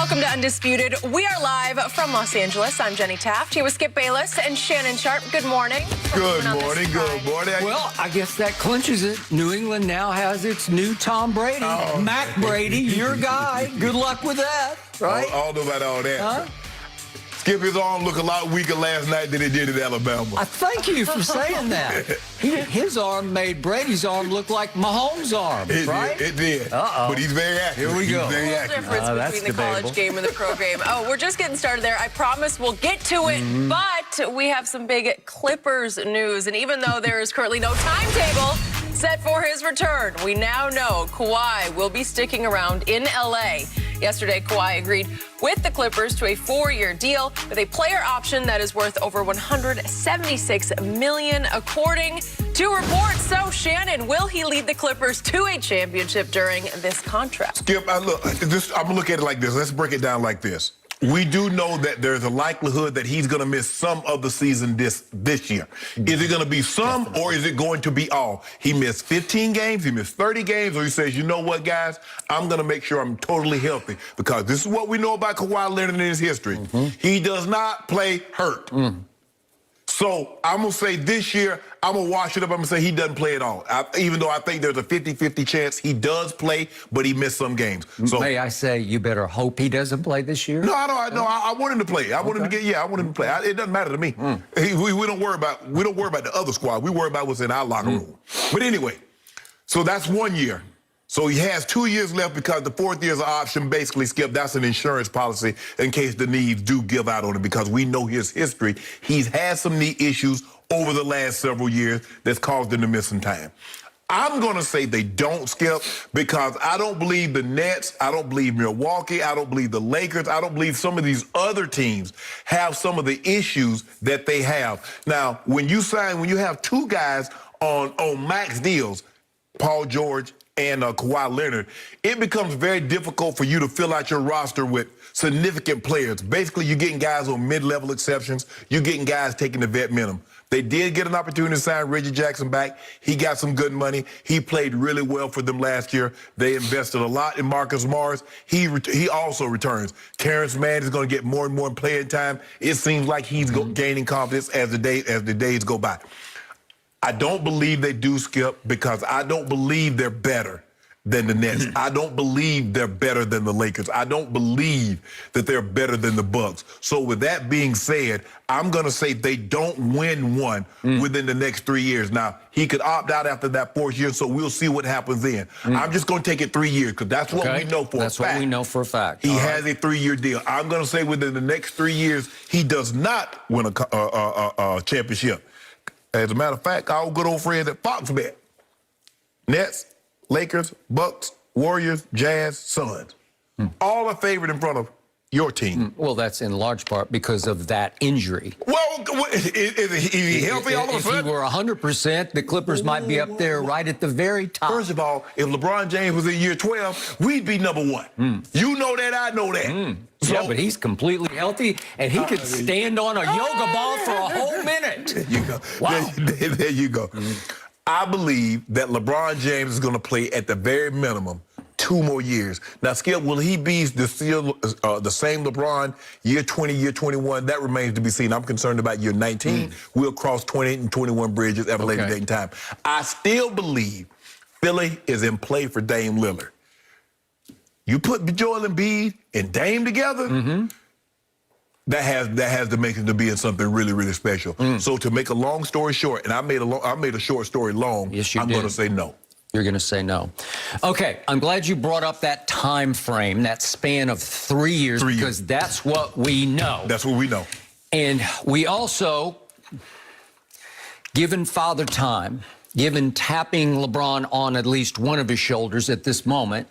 Welcome to Undisputed. We are live from Los Angeles. I'm Jenny Taft, here with Skip Bayless and Shannon Sharp. Good morning. Good morning, good morning. Well, I guess that clinches it. New England now has its new Tom Brady. Mac Brady, your guy. Good luck with that, right? I don't know about all that. Huh? Skip, his arm looked a lot weaker last night than it did in Alabama. I thank you for saying that. His arm made Brady's arm look like Mahomes' arm, right? It did. Uh-oh. But he's very active. Here we go. He's very Little active. difference between the college game and the pro game. Oh, we're just getting started there. I promise we'll get to it, but we have some big Clippers news. And even though there is currently no timetable set for his return, we now know Kawhi will be sticking around in L.A. Yesterday, Kawhi agreed with the Clippers to a 4-year deal with a player option that is worth over $176 million, according to reports. So, Shannon, will he lead the Clippers to a championship during this contract? Skip, I'm going to look at it like this. Let's break it down like this. We do know that there's a likelihood that he's going to miss some of the season this year. Is it going to be some, or is it going to be all? He missed 15 games, he missed 30 games, or he says, you know what, guys, I'm going to make sure I'm totally healthy, because this is what we know about Kawhi Leonard in his history. He does not play hurt. So I'm going to say this year, I'm going to wash it up. I'm going to say he doesn't play at all. Even though I think there's a 50-50 chance he does play, but he missed some games. So, may I say you better hope he doesn't play this year? No, I want him to play. I want him to get, I want him to play. It doesn't matter to me. We don't worry about the other squad. We worry about what's in our locker room. But anyway, so that's 1 year. So he has 2 years left, because the 4th year is an option. Basically, Skip, that's an insurance policy in case the knees do give out on him, because we know his history. He's had some knee issues over the last several years that's caused him to miss some time. I'm going to say they don't, Skip, because I don't believe the Nets, I don't believe Milwaukee, I don't believe the Lakers, I don't believe some of these other teams have some of the issues that they have. Now, when you have two guys on max deals, Paul George and Kawhi Leonard, it becomes very difficult for you to fill out your roster with significant players. Basically, you're getting guys on mid-level exceptions. You're getting guys taking the vet minimum. They did get an opportunity to sign Reggie Jackson back. He got some good money. He played really well for them last year. They invested a lot in Marcus Morris. He also returns. Terrence Mann is going to get more and more playing time. It seems like he's gaining confidence as the days go by. I don't believe they do, Skip, because I don't believe they're better than the Nets. I don't believe they're better than the Lakers. I don't believe that they're better than the Bucks. So with that being said, I'm going to say they don't win one within the next 3 years. Now, he could opt out after that 4th year, so we'll see what happens then. I'm just going to take it 3 years, because that's what we know for a fact. That's what we know for a fact. He has a 3-year deal. I'm going to say within the next 3 years, he does not win a championship. As a matter of fact, our good old friends at Fox bet: Nets, Lakers, Bucks, Warriors, Jazz, Suns. All are favored in front of your team. Well, that's in large part because of that injury. Well, is he healthy all of a sudden? If he were 100%, the Clippers might be up there right at the very top. First of all, if LeBron James was in year 12, we'd be number 1. You know that, I know that. So, yeah, but he's completely healthy, and he could stand on a yoga ball for a whole minute. There you go. Wow. There you go. I believe that LeBron James is going to play at the very minimum 2 more years. Now, Skip, will he be the same LeBron year 20, year 21? That remains to be seen. I'm concerned about year 19. We'll cross 28 and 21 bridges at a later date in time. I still believe Philly is in play for Dame Lillard. You put Joel Embiid and Dame together, that has the makings to being something really, really special. So to make a long story short, and I made a short story long, yes, I'm going to say no. You're going to say no. Okay, I'm glad you brought up that time frame, that span of 3 years, because that's what we know. That's what we know. And we also, given Father Time, given tapping LeBron on at least one of his shoulders at this moment,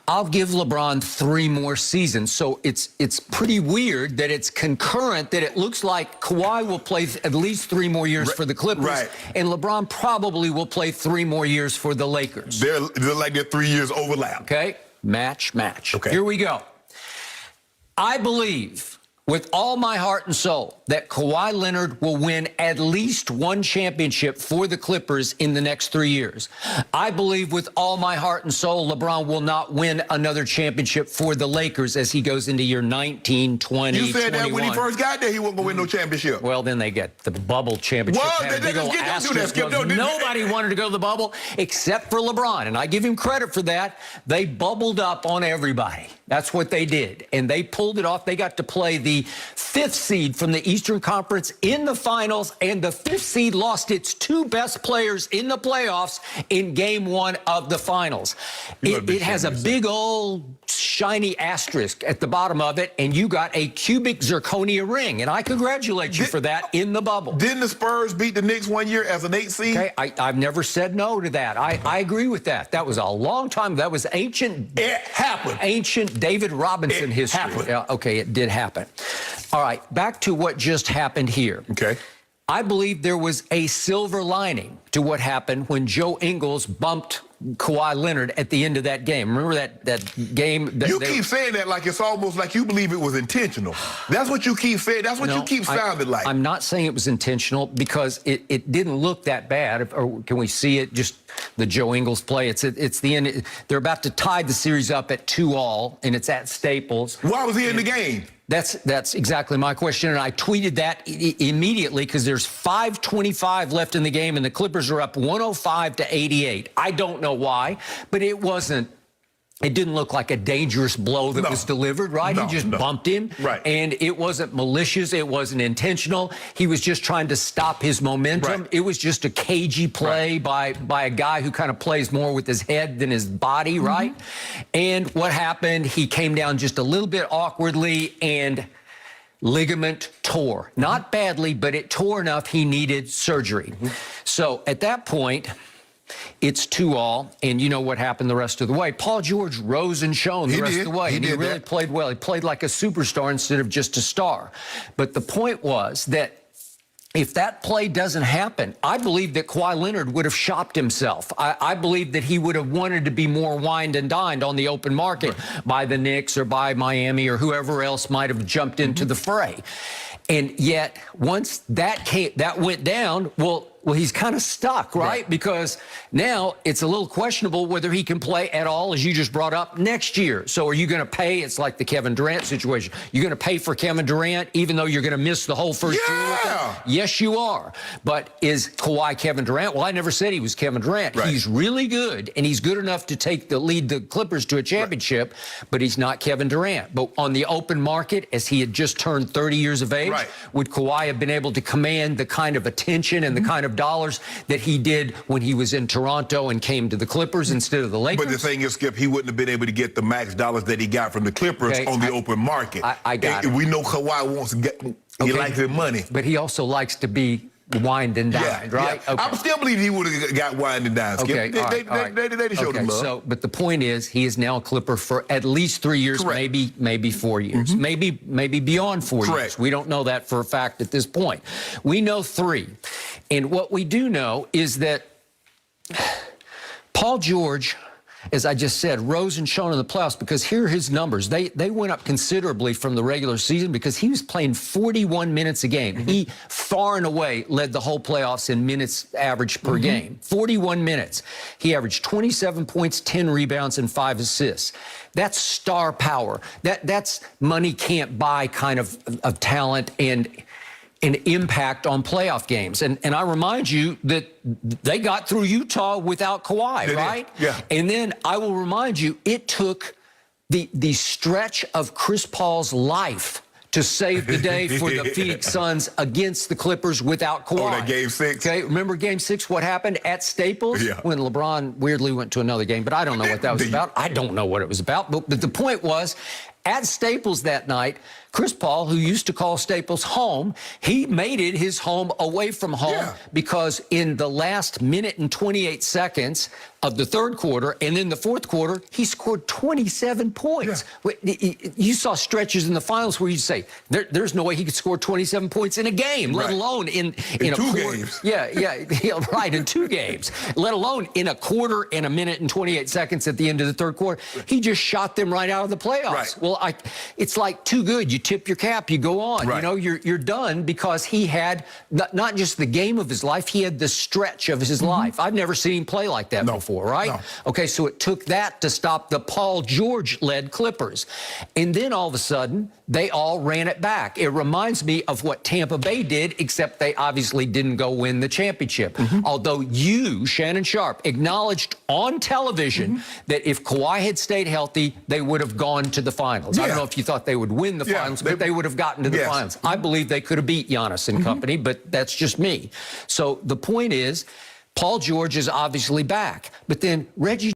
I'll give LeBron 3 more seasons. So it's pretty weird that it's concurrent, that it looks like Kawhi will play at least 3 more years for the Clippers, and LeBron probably will play 3 more years for the Lakers. They're like their 3 years overlap. Okay, match. Okay. Here we go. I believe with all my heart and soul that Kawhi Leonard will win at least one championship for the Clippers in the next 3 years. I believe with all my heart and soul LeBron will not win another championship for the Lakers as he goes into year 19, 20, You said 21. that when he first got there, he wasn't going to win no championship. Well, then they get the bubble championship. Well, Had a big old asterisk. Nobody wanted to go to the bubble except for LeBron, and I give him credit for that. They bubbled up on everybody. That's what they did, and they pulled it off. They got to play the 5th seed from the Eastern Conference in the finals, and the 5th seed lost its 2 best players in the playoffs in Game 1 of the finals. It has a big old shiny asterisk at the bottom of it, and you got a cubic zirconia ring, and I congratulate you for that in the bubble. Didn't the Spurs beat the Knicks one year as an 8th seed? Okay, I've never said no to that. I agree with that. That was a long time. That was ancient. It happened. Ancient David Robinson history. Happened. Yeah, okay, it did happen. All right, back to what just happened here. Okay. I believe there was a silver lining to what happened when Joe Ingles bumped Kawhi Leonard at the end of that game. Remember that game? You keep saying that like it's almost like you believe it was intentional. That's what you keep saying. That's what you keep sounding like. I'm not saying it was intentional because it didn't look that bad. Or can we see it? Just the Joe Ingles play. It's the end. They're about to tie the series up at 2-2, and it's at Staples. Why was he in the game? That's exactly my question, and I tweeted that immediately because there's 5:25 left in the game, and the Clippers are up 105-88. I don't know why, but it didn't look like a dangerous blow that was delivered, right? He just bumped him. Right. And it wasn't malicious. It wasn't intentional. He was just trying to stop his momentum. Right. It was just a cagey play by a guy who kind of plays more with his head than his body, right? And what happened, he came down just a little bit awkwardly and ligament tore. Not badly, but it tore enough he needed surgery. So at that point, it's 2-2, and you know what happened the rest of the way. Paul George rose and shone the rest of the way, and he really played well. He played like a superstar instead of just a star. But the point was that if that play doesn't happen, I believe that Kawhi Leonard would have shopped himself. I believe that he would have wanted to be more wined and dined on the open market by the Knicks or by Miami or whoever else might have jumped into the fray. And yet, once that went down, well, he's kind of stuck, right? Because now it's a little questionable whether he can play at all, as you just brought up, next year. So are you going to pay? It's like the Kevin Durant situation. You're going to pay for Kevin Durant even though you're going to miss the whole first year with him? Yes, you are. But is Kawhi Kevin Durant? Well, I never said he was Kevin Durant. He's really good, and he's good enough to lead the Clippers to a championship, but he's not Kevin Durant. But on the open market, as he had just turned 30 years of age, would Kawhi have been able to command the kind of attention and the kind of dollars that he did when he was in Toronto and came to the Clippers instead of the Lakers? But the thing is, Skip, he wouldn't have been able to get the max dollars that he got from the Clippers on the open market. I got it. We know Kawhi wants to get, he likes his money. But he also likes to be wined and dined, right? Yeah. I still believe he would have got wined and dined, Skip. They showed him love. So, but the point is, he is now a Clipper for at least 3 years, maybe 4 years, maybe beyond 4 years. We don't know that for a fact at this point. We know 3. And what we do know is that Paul George, as I just said, rose and shone in the playoffs because here are his numbers. They went up considerably from the regular season because he was playing 41 minutes a game. He far and away led the whole playoffs in minutes average per game. 41 minutes. He averaged 27 points, 10 rebounds, and 5 assists. That's star power. That's money can't buy kind of talent and an impact on playoff games. And I remind you that they got through Utah without Kawhi, right? Yeah. And then I will remind you, it took the stretch of Chris Paul's life to save the day for the Phoenix Suns against the Clippers without Kawhi. Oh, that Game 6. Okay, remember Game 6, what happened at Staples? Yeah. When LeBron weirdly went to another game, but I don't know what that was about. I don't know what it was about, but the point was, at Staples that night, Chris Paul, who used to call Staples home, he made it his home away from home because in the last minute and 28 seconds of the third quarter and in the fourth quarter, he scored 27 points. You saw stretches in the finals where you say, there's no way he could score 27 points in a game, let alone in a 2 quarter. games. Yeah, right, in 2 games, let alone in a quarter and a minute and 28 seconds at the end of the third quarter. He just shot them right out of the playoffs. Well, it's like too good. You tip your cap, you go on. Right. You know, you're done because he had not just the game of his life, he had the stretch of his life. I've never seen him play like that before, right? No. Okay, so it took that to stop the Paul George-led Clippers. And then all of a sudden, they all ran it back. It reminds me of what Tampa Bay did, except they obviously didn't go win the championship. Although you, Shannon Sharpe, acknowledged on television that if Kawhi had stayed healthy, they would have gone to the finals. I don't know if you thought they would win the finals, but they would have gotten to the finals. I believe they could have beat Giannis and company, but that's just me. So the point is, Paul George is obviously back. But then Reggie